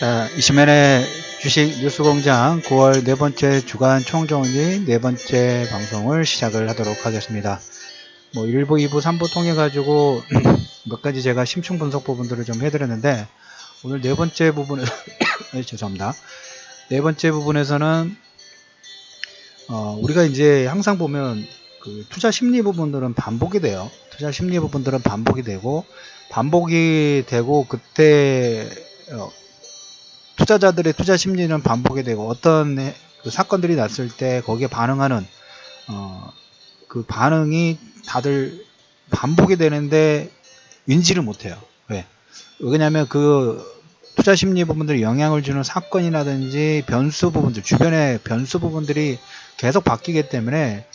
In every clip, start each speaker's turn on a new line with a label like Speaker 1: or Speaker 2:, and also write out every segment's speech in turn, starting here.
Speaker 1: 자, 이시면의 주식 뉴스공장 9월 네 번째 주간 총정리 네 번째 방송을 시작을 하도록 하겠습니다. 뭐 1부, 2부, 3부 통해 가지고 몇 가지 제가 심층 분석 부분들을 좀 해드렸는데 오늘 네 번째 부분에 죄송합니다. 네 번째 부분에서는 우리가 이제 항상 보면 그 투자 심리 부분들은 반복이 돼요. 투자 심리 부분들은 반복이 되고 그때 투자자들의 투자 심리는 반복이 되고 어떤 그 사건들이 났을 때 거기에 반응하는 그 반응이 다들 반복이 되는데 인지를 못해요. 왜? 왜냐하면 그 투자 심리 부분들이 영향을 주는 사건이라든지 변수 부분들, 주변의 변수 부분들이 계속 바뀌기 때문에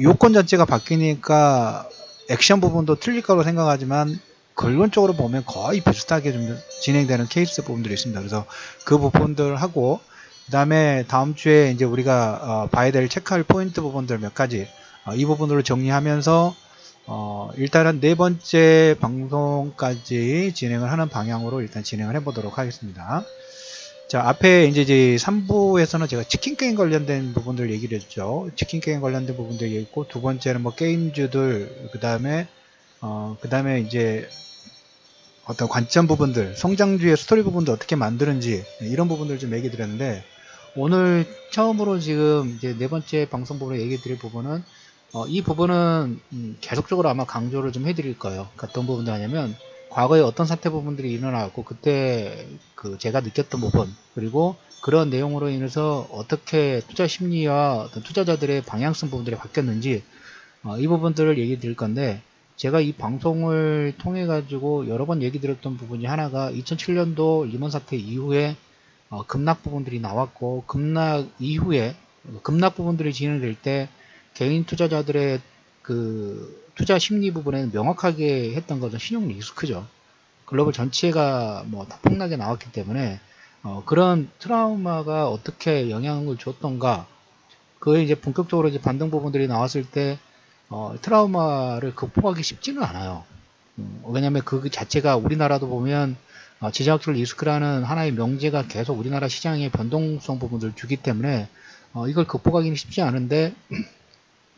Speaker 1: 요건 자체가 바뀌니까 액션 부분도 틀릴 거라고 생각하지만 근본적으로 보면 거의 비슷하게 좀 진행되는 케이스 부분들이 있습니다. 그래서 그 부분들하고 그 다음에 다음 주에 이제 우리가 봐야 될 체크할 포인트 부분들 몇 가지 이 부분으로 정리하면서 일단은 네 번째 방송까지 진행을 하는 방향으로 일단 진행을 해보도록 하겠습니다. 자, 앞에 이제 3부에서는 제가 치킨 게임 관련된 부분들 얘기를 했죠. 치킨 게임 관련된 부분들 얘기했고, 두 번째는 뭐 게임주들, 그 다음에 이제 어떤 관점 부분들, 성장주의 스토리 부분들 어떻게 만드는지, 이런 부분들 좀 얘기 드렸는데, 오늘 처음으로 지금 이제 네 번째 방송 부분으로 얘기 드릴 부분은, 이 부분은 계속적으로 아마 강조를 좀 해드릴 거예요. 어떤 부분도 하냐면, 과거에 어떤 사태 부분들이 일어나고 그때 그 제가 느꼈던 부분, 그리고 그런 내용으로 인해서 어떻게 투자 심리와 어떤 투자자들의 방향성 부분들이 바뀌었는지 이 부분들을 얘기 드릴 건데, 제가 이 방송을 통해 가지고 여러 번 얘기 드렸던 부분이 하나가 2007년도 리먼 사태 이후에 급락 부분들이 나왔고, 급락 이후에 급락 부분들이 진행될 때 개인 투자자들의 그 투자 심리 부분에는 명확하게 했던 것은 신용 리스크죠. 글로벌 전체가 뭐 다 폭락에 나왔기 때문에 그런 트라우마가 어떻게 영향을 줬던가, 그에 이제 본격적으로 이제 반등 부분들이 나왔을 때 트라우마를 극복하기 쉽지는 않아요. 왜냐면 그 자체가 우리나라도 보면 지정학적 리스크라는 하나의 명제가 계속 우리나라 시장의 변동성 부분들을 주기 때문에 이걸 극복하기는 쉽지 않은데,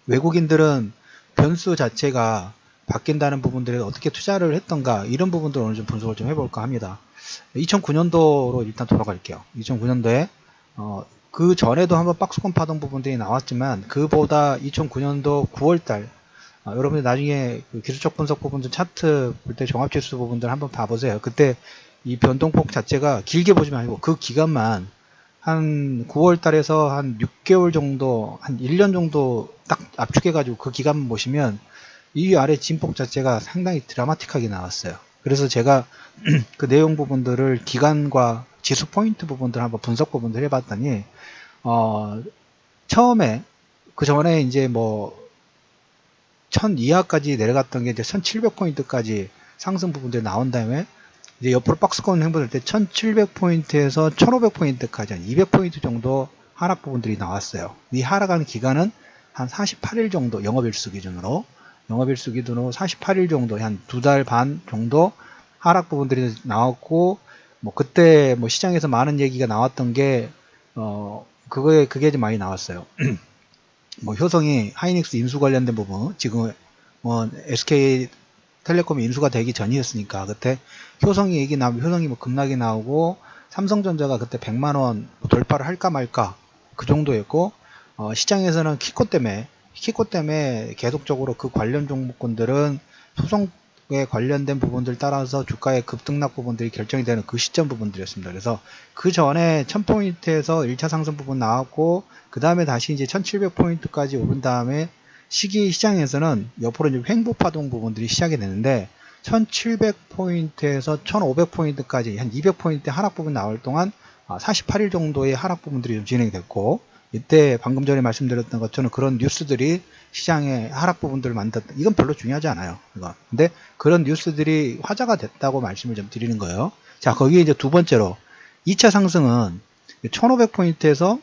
Speaker 1: 외국인들은 변수 자체가 바뀐다는 부분들에 어떻게 투자를 했던가, 이런 부분들을 오늘 좀 분석을 좀 해볼까 합니다. 2009년도로 일단 돌아갈게요. 2009년도에 그 전에도 한번 박스권 파동 부분들이 나왔지만, 그보다 2009년도 9월달 여러분들 나중에 그 기술적 분석 부분들 차트 볼 때 종합지수 부분들 한번 봐보세요. 그때 이 변동폭 자체가 길게 보지 말고 그 기간만 한 9월달에서 한 6개월 정도, 한 1년 정도 딱 압축해가지고 그 기간만 보시면 이 아래 진폭 자체가 상당히 드라마틱하게 나왔어요. 그래서 제가 그 내용 부분들을 기간과 지수 포인트 부분들 한번 분석 부분들 해봤더니 처음에 그 전에 이제 뭐 1000 이하까지 내려갔던 게 이제 1700포인트까지 상승 부분들이 나온 다음에 이제 옆으로 박스권 행보될 때 1700포인트에서 1500포인트까지 한 200포인트 정도 하락 부분들이 나왔어요. 이 하락하는 기간은 한 48일 정도, 영업일수 기준으로 48일 정도, 한 2달 반 정도 하락 부분들이 나왔고, 뭐 그때 뭐 시장에서 많은 얘기가 나왔던 게 그게 좀 많이 나왔어요. 뭐 효성이 하이닉스 인수 관련된 부분, 지금 뭐 SK텔레콤이 인수가 되기 전이었으니까 그때 효성이 얘기 나오고, 효성이 뭐 급락이 나오고, 삼성전자가 그때 100만원 돌파를 할까 말까 그 정도였고, 시장에서는 키코 때문에 계속적으로 그 관련 종목군들은 소송에 관련된 부분들 따라서 주가의 급등락 부분들이 결정이 되는 그 시점 부분들이었습니다. 그래서 그 전에 1000포인트에서 1차 상승 부분 나왔고, 그 다음에 다시 이제 1700포인트까지 오른 다음에 시장에서는 옆으로 이제 횡보 파동 부분들이 시작이 되는데, 1700포인트에서 1500포인트까지 한 200포인트 하락 부분 나올 동안 48일 정도의 하락 부분들이 좀 진행됐고, 이때 방금 전에 말씀드렸던 것처럼 그런 뉴스들이 시장의 하락 부분들을 만들었다. 이건 별로 중요하지 않아요. 근데 그런 뉴스들이 화제가 됐다고 말씀을 좀 드리는 거예요. 자, 거기에 이제 두 번째로 2차 상승은 1500포인트에서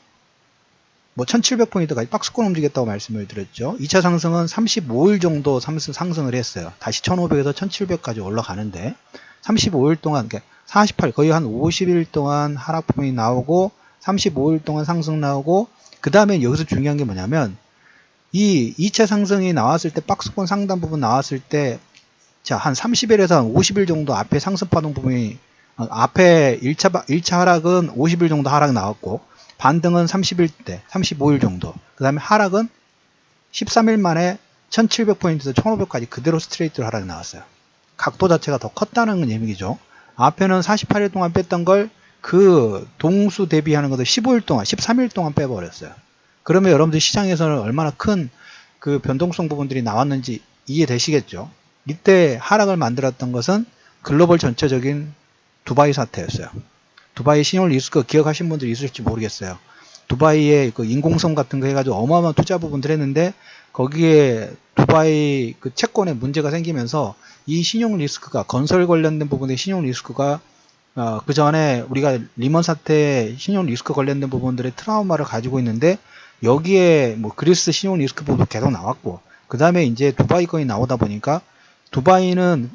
Speaker 1: 뭐 1700포인트까지 박스권 움직였다고 말씀을 드렸죠. 2차 상승은 35일 정도 상승을 했어요. 다시 1500에서 1700까지 올라가는데 35일 동안, 그러니까 48, 거의 한 50일 동안 하락 부분이 나오고 35일 동안 상승 나오고, 그 다음에 여기서 중요한 게 뭐냐면 이 2차 상승이 나왔을 때, 박스권 상단 부분 나왔을 때, 자, 한 30일에서 한 50일 정도 앞에 상승 파동 부분이, 앞에 1차 하락은 50일 정도 하락 나왔고, 반등은 30일 때, 35일 정도. 그 다음에 하락은 13일 만에 1700포인트에서 1500까지 그대로 스트레이트로 하락이 나왔어요. 각도 자체가 더 컸다는 얘기죠. 앞에는 48일 동안 뺐던 걸 그 동수 대비하는 것도 15일 동안, 13일 동안 빼버렸어요. 그러면 여러분들 시장에서는 얼마나 큰 그 변동성 부분들이 나왔는지 이해되시겠죠? 이때 하락을 만들었던 것은 글로벌 전체적인 두바이 사태였어요. 두바이 신용 리스크 기억하신 분들이 있을지 모르겠어요. 두바이에 그 인공섬 같은 거 해가지고 어마어마한 투자 부분들 했는데, 거기에 두바이 그 채권에 문제가 생기면서 이 신용 리스크가, 건설 관련된 부분의 신용 리스크가, 그 전에 우리가 리먼 사태 신용 리스크 관련된 부분들의 트라우마를 가지고 있는데, 여기에 뭐 그리스 신용 리스크 부분도 계속 나왔고, 그 다음에 이제 두바이 건이 나오다 보니까, 두바이는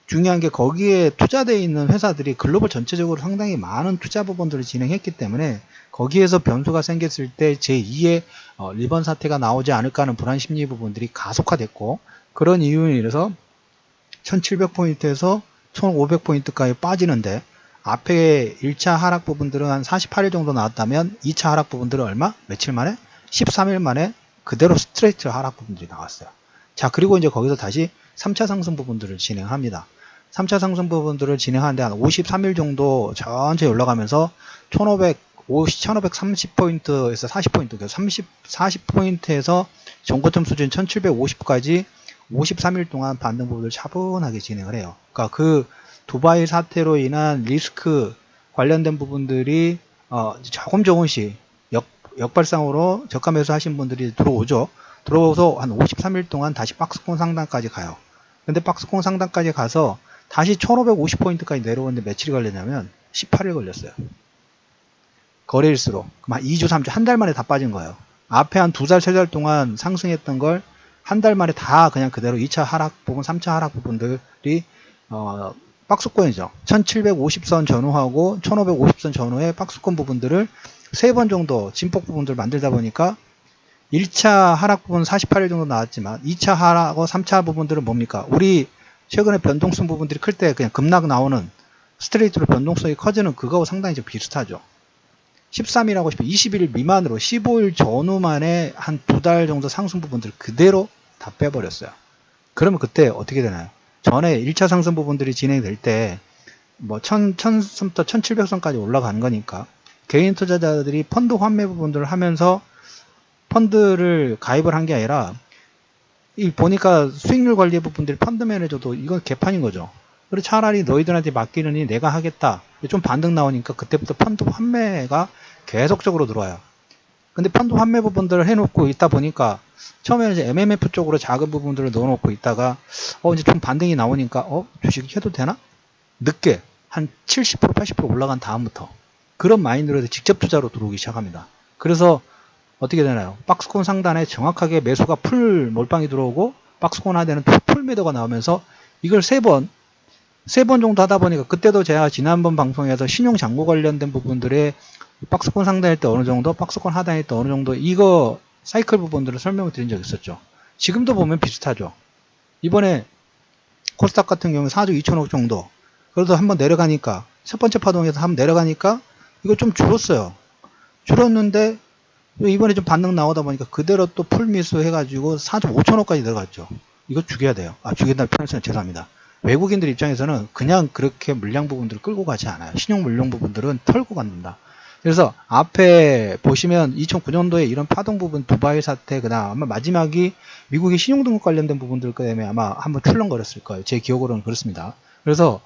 Speaker 1: 중요한 게 거기에 투자되어 있는 회사들이 글로벌 전체적으로 상당히 많은 투자 부분들을 진행했기 때문에, 거기에서 변수가 생겼을 때 제2의 리번 사태가 나오지 않을까 하는 불안 심리 부분들이 가속화됐고, 그런 이유에 인해서 1700포인트에서 1500포인트까지 빠지는데, 앞에 1차 하락 부분들은 한 48일 정도 나왔다면 2차 하락 부분들은 얼마? 며칠 만에? 13일 만에 그대로 스트레이트 하락 부분들이 나왔어요. 자, 그리고 이제 거기서 다시 3차 상승 부분들을 진행합니다. 3차 상승 부분들을 진행하는데 한 53일 정도 천천히 올라가면서 1530포인트에서 40포인트, 40포인트에서 전고점 수준 1750까지 53일 동안 반등 부분을 차분하게 진행을 해요. 그러니까 그 두바이 사태로 인한 리스크 관련된 부분들이 조금씩 역발상으로 저가 매수 하신 분들이 들어오죠. 들어오서 한 53일 동안 다시 박스권 상단까지 가요. 근데 박스권 상단까지 가서 다시 1550포인트까지 내려오는데 며칠이 걸렸냐면 18일 걸렸어요. 거래일수로. 그럼 한 2주, 3주, 한 달 만에 다 빠진 거예요. 앞에 한 2달, 3달 동안 상승했던 걸 한 달 만에 다 그냥 그대로 2차 하락 부분, 3차 하락 부분들이 박스권이죠. 1750선 전후하고 1550선 전후의 박스권 부분들을 3번 정도 진폭 부분들을 만들다 보니까 1차 하락 부분 48일 정도 나왔지만 2차 하락하고 3차 부분들은 뭡니까? 우리 최근에 변동성 부분들이 클 때 그냥 급락 나오는 스트레이트로 변동성이 커지는 그거하고 상당히 좀 비슷하죠. 13일하고 20일 미만으로 15일 전후만에 한 2달 정도 상승 부분들 그대로 다 빼버렸어요. 그러면 그때 어떻게 되나요? 전에 1차 상승 부분들이 진행될 때 뭐 1000선부터 1700선까지 올라가는 거니까 개인 투자자들이 펀드 환매 부분들을 하면서 펀드를 가입을 한 게 아니라, 이 보니까 수익률 관리 부분들이 펀드 매니저도 이건 개판인 거죠. 그리고 차라리 너희들한테 맡기느니 내가 하겠다. 좀 반등 나오니까 그때부터 펀드 환매가 계속적으로 들어와요. 근데 펀드 환매 부분들을 해놓고 있다 보니까 처음에는 이제 MMF 쪽으로 작은 부분들을 넣어놓고 있다가 이제 좀 반등이 나오니까 주식 해도 되나? 늦게 한 70% 80% 올라간 다음부터 그런 마인드로 해서 직접 투자로 들어오기 시작합니다. 그래서 어떻게 되나요? 박스권 상단에 정확하게 매수가 풀 몰빵이 들어오고 박스권 하대는 풀 매도가 나오면서 이걸 3번 정도 하다 보니까, 그때도 제가 지난번 방송에서 신용 잔고 관련된 부분들의 박스권 상단일 때 어느 정도, 박스권 하단일 때 어느 정도, 이거 사이클 부분들을 설명을 드린 적이 있었죠. 지금도 보면 비슷하죠. 이번에 코스닥 같은 경우에 4조 2천억 정도, 그래도 한번 내려가니까, 첫 번째 파동에서 한번 내려가니까 이거 좀 줄었어요. 줄었는데 이번에 좀 반등 나오다 보니까 그대로 또 풀미수 해가지고 4조 5천억까지 내려갔죠. 이거 죽여야 돼요. 죽인다는 표현을 쓰면 죄송합니다. 외국인들 입장에서는 그냥 그렇게 물량 부분들을 끌고 가지 않아요. 신용 물량 부분들은 털고 간다. 그래서 앞에 보시면 2009년도에 이런 파동 부분, 두바이 사태, 그다음 아마 마지막이 미국의 신용등급 관련된 부분들 때문에 아마 한번 출렁거렸을 거예요. 제 기억으로는 그렇습니다. 그래서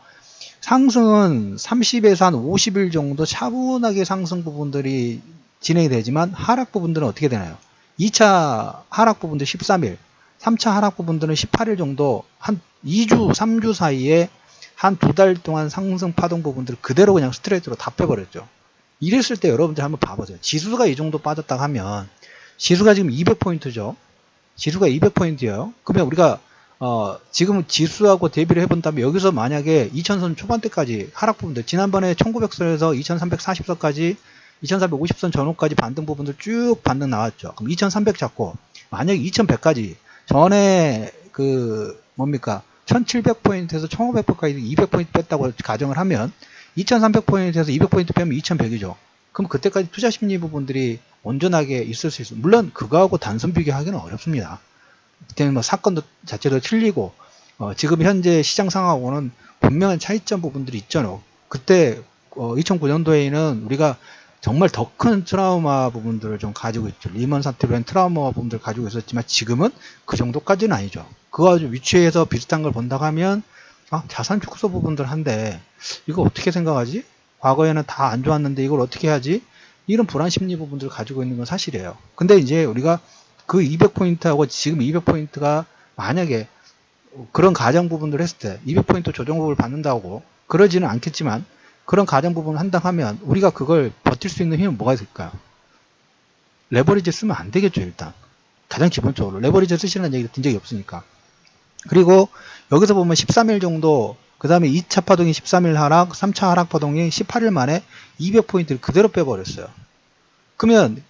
Speaker 1: 상승은 30에서 한 50일 정도 차분하게 상승 부분들이 진행이 되지만, 하락 부분들은 어떻게 되나요? 2차 하락 부분들 13일, 3차 하락 부분들은 18일 정도, 한 2주, 3주 사이에 한 2달 동안 상승 파동 부분들을 그대로 그냥 스트레이트로 다 빼버렸죠. 이랬을 때 여러분들 한번 봐보세요. 지수가 이 정도 빠졌다 하면, 지수가 지금 200포인트죠. 지수가 200포인트예요. 그러면 우리가 지금 지수하고 대비를 해본다면 여기서 만약에 2000선 초반대까지 하락 부분들, 지난번에 1900선에서 2340선까지 2350선 전후까지 반등 부분들 쭉 반등 나왔죠. 그럼 2300 잡고 만약에 2100까지 전에 그 뭡니까 1700포인트에서 1500포인트까지 200포인트 뺐다고 가정을 하면 2300포인트에서 200포인트 빼면 2100이죠. 그럼 그때까지 투자 심리 부분들이 온전하게 있을 수 있어요. 물론 그거하고 단순 비교하기는 어렵습니다. 그때는 뭐 사건도 자체도 틀리고 지금 현재 시장 상황하고는 분명한 차이점 부분들이 있잖아요. 그때 2009년도에는 우리가 정말 더 큰 트라우마 부분들을 좀 가지고 있죠. 리먼 사태로 한 트라우마 부분들을 가지고 있었지만 지금은 그 정도까지는 아니죠. 그거 아주 위치에서 비슷한 걸 본다고 하면 자산 축소 부분들 한데 이거 어떻게 생각하지? 과거에는 다 안 좋았는데 이걸 어떻게 하지? 이런 불안 심리 부분들을 가지고 있는 건 사실이에요. 근데 이제 우리가 그 200포인트하고 지금 200포인트가 만약에 그런 가정 부분들을 했을 때 200포인트 조정법을 받는다고 그러지는 않겠지만 그런 가정 부분을 한다 하면 우리가 그걸 버틸 수 있는 힘은 뭐가 있을까요? 레버리지 쓰면 안 되겠죠. 일단 가장 기본적으로 레버리지 쓰시는 얘기를 든 적이 없으니까. 그리고 여기서 보면 13일 정도 그 다음에 2차 파동이 13일 하락, 3차 하락 파동이 18일 만에 200포인트를 그대로 빼버렸어요. 그러면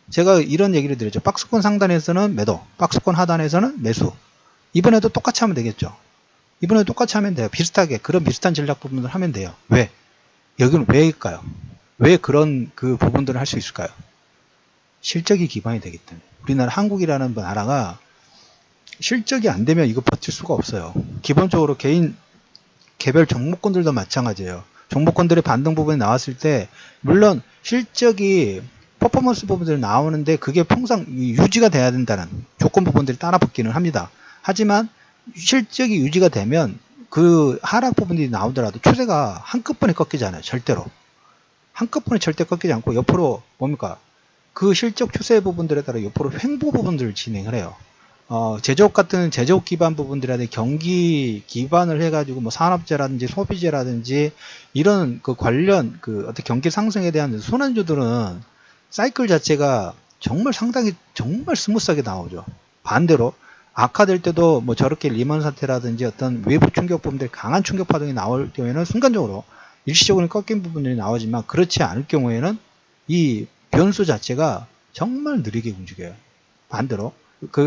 Speaker 1: 제가 이런 얘기를 드렸죠. 박스권 상단에서는 매도, 박스권 하단에서는 매수. 이번에도 똑같이 하면 되겠죠. 이번에도 똑같이 하면 돼요. 비슷하게 그런 비슷한 전략 부분을 하면 돼요. 왜? 여기는 왜일까요? 왜 그런 그 부분들을 할 수 있을까요? 실적이 기반이 되기 때문에. 우리나라 한국이라는 나라가 실적이 안 되면 이거 버틸 수가 없어요. 기본적으로 개별 종목군들도 마찬가지예요. 종목군들의 반등 부분이 나왔을 때 물론 실적이 퍼포먼스 부분들이 나오는데 그게 통상 유지가 돼야 된다는 조건 부분들이 따라 붙기는 합니다. 하지만 실적이 유지가 되면 그 하락 부분이 나오더라도 추세가 한꺼번에 꺾이지 않아요. 절대로. 한꺼번에 절대 꺾이지 않고 옆으로 뭡니까? 그 실적 추세 부분들에 따라 옆으로 횡보 부분들을 진행을 해요. 제조업 같은 제조업 기반 부분들이라든지 경기 기반을 해가지고 뭐 산업재라든지 소비재라든지 이런 그 관련 그 어떤 경기 상승에 대한 순환주들은 사이클 자체가 정말 상당히 정말 스무스하게 나오죠. 반대로 악화될 때도 뭐 저렇게 리먼 사태라든지 어떤 외부 충격 부분들 강한 충격 파동이 나올 경우에는 순간적으로 일시적으로 꺾인 부분들이 나오지만 그렇지 않을 경우에는 이 변수 자체가 정말 느리게 움직여요. 반대로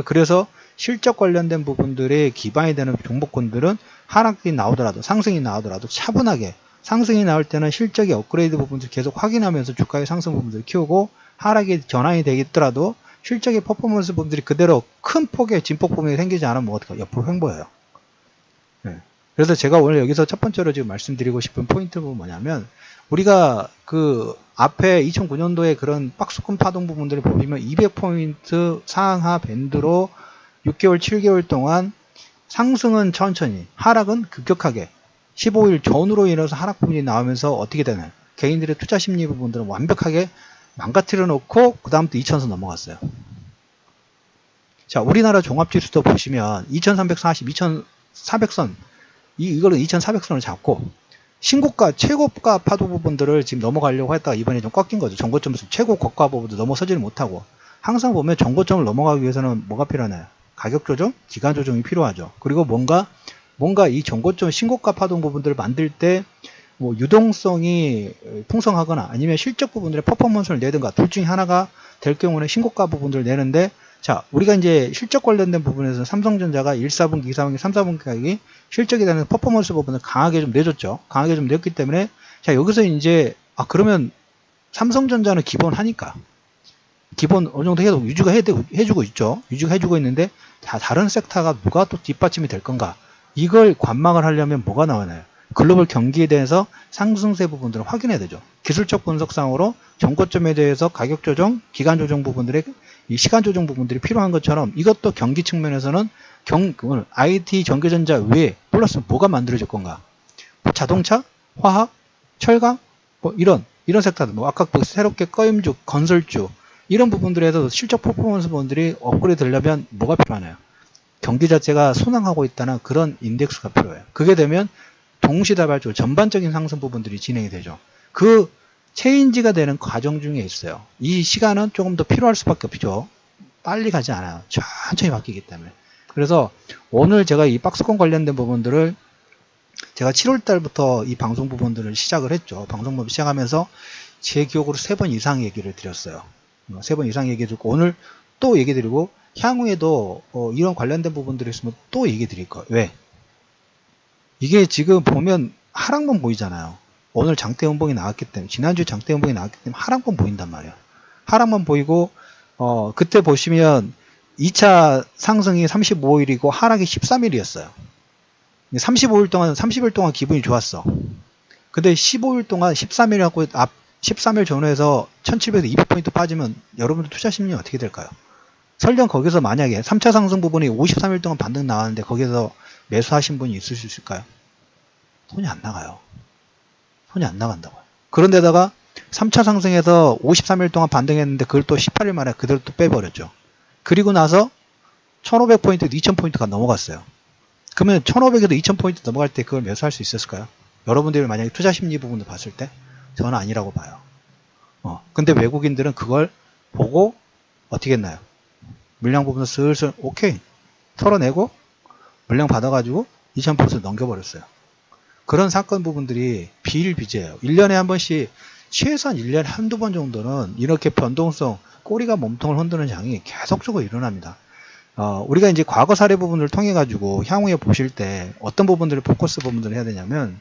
Speaker 1: 그래서 실적 관련된 부분들의 기반이 되는 종목군들은 하락이 나오더라도 상승이 나오더라도 차분하게 상승이 나올 때는 실적의 업그레이드 부분들 계속 확인하면서 주가의 상승 부분들을 키우고 하락이 전환이 되겠더라도 실적의 퍼포먼스 부분들이 그대로 큰 폭의 진폭 부분이 생기지 않으면 어떡해요? 옆으로 횡보해요. 네. 그래서 제가 오늘 여기서 첫 번째로 지금 말씀드리고 싶은 포인트는 뭐냐면 우리가 그 앞에 2009년도에 그런 박스권 파동 부분들을 보시면 200포인트 상하 밴드로 6개월, 7개월 동안 상승은 천천히, 하락은 급격하게 15일 전후로 인해서 하락 부분이 나오면서 어떻게 되나요? 개인들의 투자 심리 부분들은 완벽하게 망가뜨려 놓고 그 다음부터 2000선 넘어갔어요. 자, 우리나라 종합지수도 보시면 2340, 2400선 이거를 2400선을 잡고 신고가, 최고가 파도 부분들을 지금 넘어가려고 했다가 이번에 좀 꺾인 거죠. 정고점에서 최고 고가 부분도 넘어서지를 못하고 항상 보면 정고점을 넘어가기 위해서는 뭐가 필요하나요? 가격 조정, 기간 조정이 필요하죠. 그리고 뭔가 이 정고점 신고가 파동 부분들을 만들 때 뭐 유동성이 풍성하거나 아니면 실적 부분들의 퍼포먼스를 내든가 둘 중에 하나가 될 경우는 신고가 부분들을 내는데 자, 우리가 이제 실적 관련된 부분에서 삼성전자가 1사분기, 2사분기, 3사분기 실적에 대한 퍼포먼스 부분을 강하게 좀 내줬죠. 강하게 좀 냈기 때문에 자, 여기서 이제 그러면 삼성전자는 기본 하니까 기본 어느 정도 유지가 해주고 있죠. 유지가 해주고 있는데 다른 섹터가 누가 또 뒷받침이 될 건가? 이걸 관망을 하려면 뭐가 나오나요? 글로벌 경기에 대해서 상승세 부분들을 확인해야 되죠. 기술적 분석상으로 정고점에 대해서 가격 조정, 기간 조정 부분들의 이 시간 조정 부분들이 필요한 것처럼 이것도 경기 측면에서는 IT 전기전자 외에 플러스 뭐가 만들어질 건가? 뭐 자동차, 화학, 철강, 뭐 이런 섹터들, 뭐 아까 새롭게 꺼임주, 건설주 이런 부분들에서 실적 퍼포먼스 부분들이 업그레이드 되려면 뭐가 필요하나요? 경기 자체가 순항하고 있다는 그런 인덱스가 필요해요. 그게 되면 동시다발적으로 전반적인 상승 부분들이 진행이 되죠. 그 체인지가 되는 과정 중에 있어요. 이 시간은 조금 더 필요할 수밖에 없죠. 빨리 가지 않아요. 천천히 바뀌기 때문에. 그래서 오늘 제가 이 박스권 관련된 부분들을 제가 7월 달부터 이 방송 부분들을 시작을 했죠. 방송 부분 시작하면서 제 기억으로 3번 이상 얘기를 드렸어요. 3번 이상 얘기 드리고 오늘 또 얘기 드리고 향후에도 이런 관련된 부분들이 있으면 또 얘기 드릴 거예요. 왜? 이게 지금 보면 하락만 보이잖아요. 오늘 장대 음봉이 나왔기 때문에, 지난주 장대 음봉이 나왔기 때문에 하락만 보인단 말이에요. 하락만 보이고 그때 보시면 2차 상승이 35일이고 하락이 13일이었어요. 35일 동안 기분이 좋았어. 근데 15일 동안 13일하고 13일 전후에서 1700에서 200포인트 빠지면 여러분들 투자 심리 어떻게 될까요? 설령 거기서 만약에 3차 상승 부분이 53일 동안 반등 나왔는데 거기서 매수하신 분이 있을 수 있을까요? 손이 안 나가요. 손이 안 나간다고요. 그런데다가 3차 상승에서 53일 동안 반등했는데 그걸 또 18일 만에 그대로 또 빼버렸죠. 그리고 나서 1500포인트, 2000포인트가 넘어갔어요. 그러면 1500에서 2000포인트 넘어갈 때 그걸 매수할 수 있었을까요? 여러분들이 만약에 투자 심리 부분을 봤을 때 저는 아니라고 봐요. 근데 외국인들은 그걸 보고 어떻게 했나요? 물량 부분을 슬슬 오케이 털어내고 물량 받아가지고 2000포인트 넘겨버렸어요. 그런 사건 부분들이 비일비재해요. 1년에 한 번씩 최소한 1년에 한두 번 정도는 이렇게 변동성 꼬리가 몸통을 흔드는 장이 계속적으로 일어납니다. 우리가 이제 과거 사례 부분을 통해 가지고 향후에 보실 때 어떤 부분들을 포커스 부분들을 해야 되냐면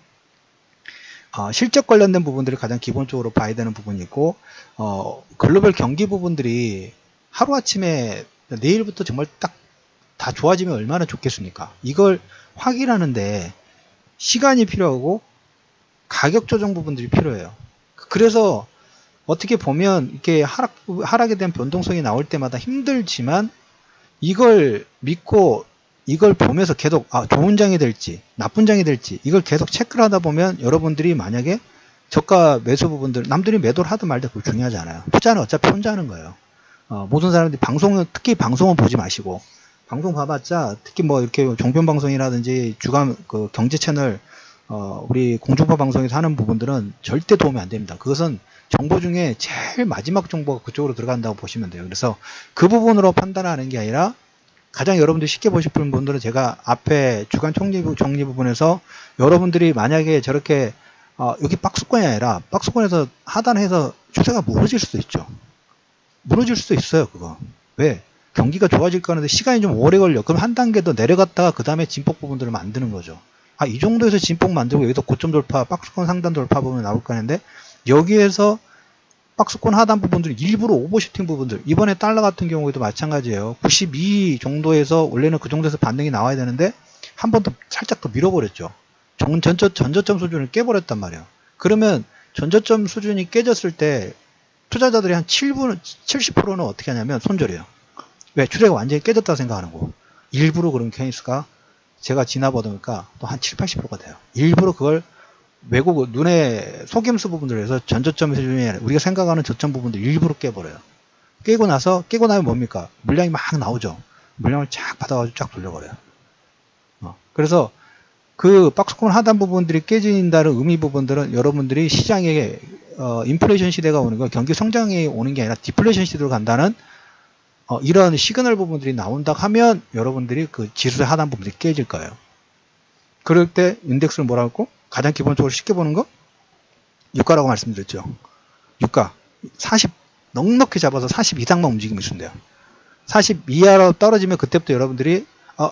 Speaker 1: 실적 관련된 부분들을 가장 기본적으로 봐야 되는 부분이 있고 글로벌 경기 부분들이 하루아침에 내일부터 정말 딱 다 좋아지면 얼마나 좋겠습니까? 이걸 확인하는데 시간이 필요하고 가격 조정 부분들이 필요해요. 그래서 어떻게 보면 이렇게 하락에 대한 변동성이 나올 때마다 힘들지만 이걸 믿고 이걸 보면서 계속 좋은 장이 될지 나쁜 장이 될지 이걸 계속 체크를 하다 보면 여러분들이 만약에 저가 매수 부분들 남들이 매도를 하든 말든 그거 중요하지 않아요. 투자는 어차피 혼자 하는 거예요. 모든 사람들이 특히 방송은 보지 마시고 방송 봐봤자 특히 뭐 이렇게 종편 방송이라든지 주간 그 경제 채널 우리 공중파 방송에서 하는 부분들은 절대 도움이 안 됩니다. 그것은 정보 중에 제일 마지막 정보가 그쪽으로 들어간다고 보시면 돼요. 그래서 그 부분으로 판단하는 게 아니라 가장 여러분들이 쉽게 보실 분들은 제가 앞에 주간 정리 부분에서 여러분들이 만약에 저렇게 여기 박스권이 아니라 박스권에서 하단해서 추세가 무너질 수도 있죠. 무너질 수도 있어요. 그거. 왜? 경기가 좋아질 거는데 시간이 좀 오래 걸려. 그럼 한 단계 더 내려갔다가 그 다음에 진폭 부분들을 만드는 거죠. 이 정도에서 진폭 만들고 여기서 고점 돌파, 박스권 상단 돌파 부분이 나올 거는데 여기에서 박스권 하단 부분들 일부러 오버슈팅 부분들 이번에 달러 같은 경우에도 마찬가지예요. 92 정도에서 원래는 그 정도에서 반등이 나와야 되는데 한 번 더 살짝 더 밀어버렸죠. 전저점 수준을 깨버렸단 말이에요. 그러면 전저점 수준이 깨졌을 때 투자자들이 한 70%는 어떻게 하냐면 손절해요. 왜? 추세가 완전히 깨졌다고 생각하는 거고 일부러 그런 케이스가 제가 지나보니까 또 한 70~80%가 돼요. 일부러 그걸 외국 눈에 속임수 부분들을 해서 전저점 수준이 아니라 우리가 생각하는 저점 부분들 일부러 깨버려요. 깨고 나면 뭡니까? 물량이 막 나오죠. 물량을 쫙 받아가지고 쫙 돌려버려요. 그래서 그 박스권 하단 부분들이 깨진다는 의미 부분들은 여러분들이 시장에 인플레이션 시대가 오는 거 경기 성장이 오는 게 아니라 디플레이션 시대로 간다는 이런 시그널 부분들이 나온다 하면 여러분들이 그 지수의 하단 부분들이 깨질 거예요. 그럴 때 인덱스를 뭐라고 했고 가장 기본적으로 쉽게 보는 거 유가라고 말씀드렸죠. 유가 40 넉넉히 잡아서 40 이상만 움직이면 있으면 돼요. 40 이하로 떨어지면 그때부터 여러분들이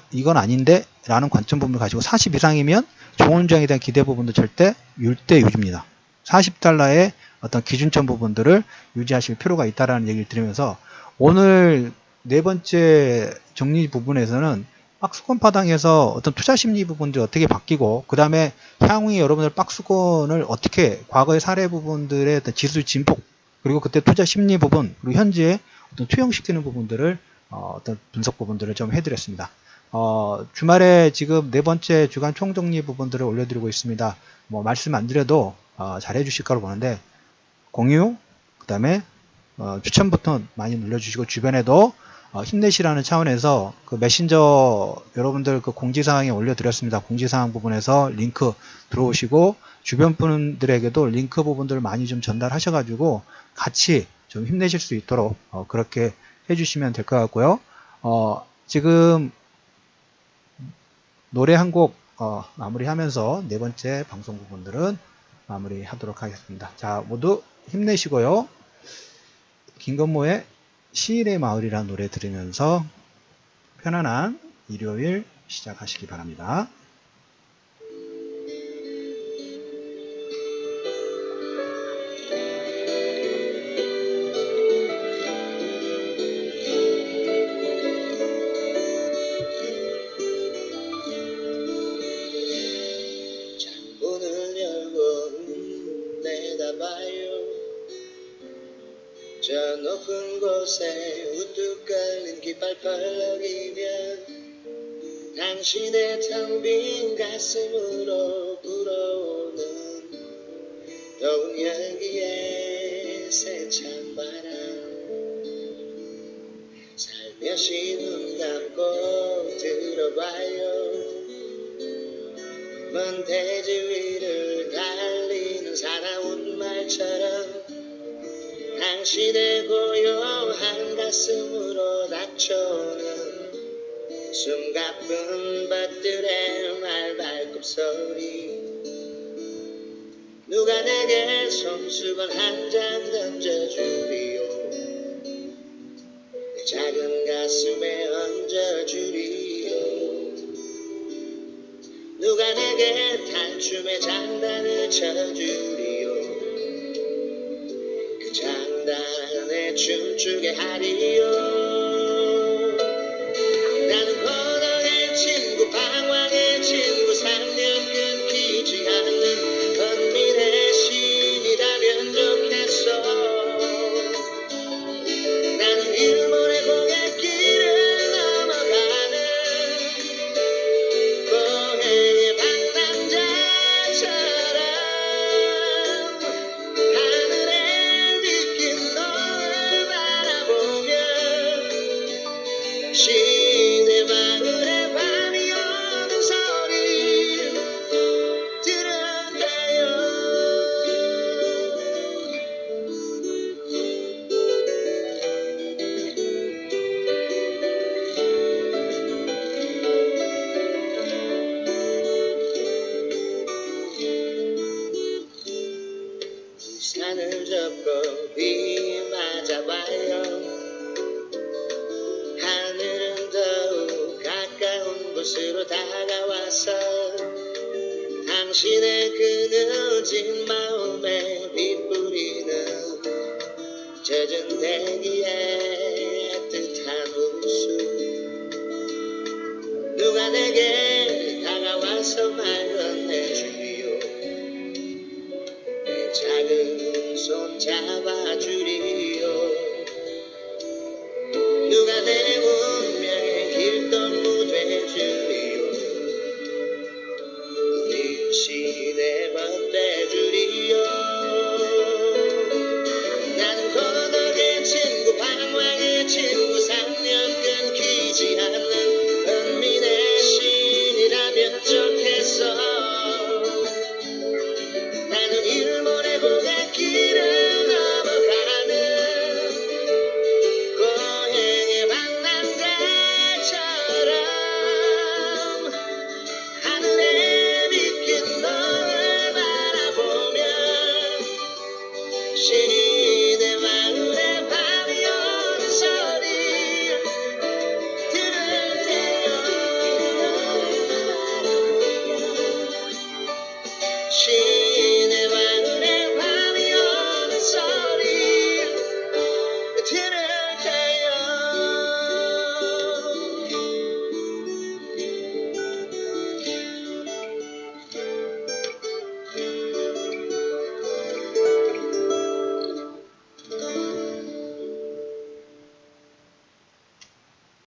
Speaker 1: 이건 아닌데 라는 관점 부분을 가지고 40 이상이면 좋은 장에 대한 기대 부분도 절대 유지입니다. 40달러의 어떤 기준점 부분들을 유지하실 필요가 있다라는 얘기를 드리면서 오늘 네 번째 정리 부분에서는 박스권 파당에서 어떤 투자 심리 부분들이 어떻게 바뀌고 그 다음에 향후에 여러분들 박스권을 어떻게 과거의 사례 부분들의 어떤 지수 진폭 그리고 그때 투자 심리 부분 그리고 현재 어떤 투영시키는 부분들을 어떤 분석 부분들을 좀 해드렸습니다. 주말에 지금 네 번째 주간 총정리 부분들을 올려드리고 있습니다. 뭐 말씀 안 드려도 잘 해주실 거로 보는데 공유 그 다음에 추천 버튼 많이 눌러주시고 주변에도 힘내시라는 차원에서 그 메신저 여러분들 그 공지사항에 올려드렸습니다. 공지사항 부분에서 링크 들어오시고 주변 분들에게도 링크 부분들을 많이 좀 전달하셔가지고 같이 좀 힘내실 수 있도록 그렇게 해주시면 될 것 같고요. 지금 노래 한 곡 마무리하면서 네 번째 방송 부분들은 마무리하도록 하겠습니다. 자, 모두 힘내시고요. 김건모의 시일의 마을이라는 노래 들으면서 편안한 일요일 시작하시기 바랍니다.
Speaker 2: 저 높은 곳에 우뚝 깔린 깃발 펄럭이면 당신의 텅 빈 가슴으로 불어오는 더운 열기에 세찬 바람 살며시 눈 감고 들어봐요 먼 대지 위를 달리는 사나운 말처럼 당신의 고요한 가슴으로 닥쳐오는 숨가쁜 벗들의 말발굽 소리 누가 내게 손수건 한 장 던져주리요 내 작은 가슴에 얹어주리요 누가 내게 탈춤의 장단을 쳐주리요 장단에 춤추게 하리요 나는 번왕의 친구 방황의 친구 3년 끊기지 않는 건민의 신이라면 좋겠어 나는 일본의 고갯길을 넘어가는 고해의 방랑자처럼 시내 마을에 밤이 오는 소리 들을까요 우산을 접고 비 맞아봐요 하늘은 더욱 가까운 곳으로 다가와서 당신의 그 늦은 마음에 빗뿌리는 젖은 대기에 애틋한 웃음 누가 내게 다가와서 말 건네주리요 내 작은 손 잡아주리요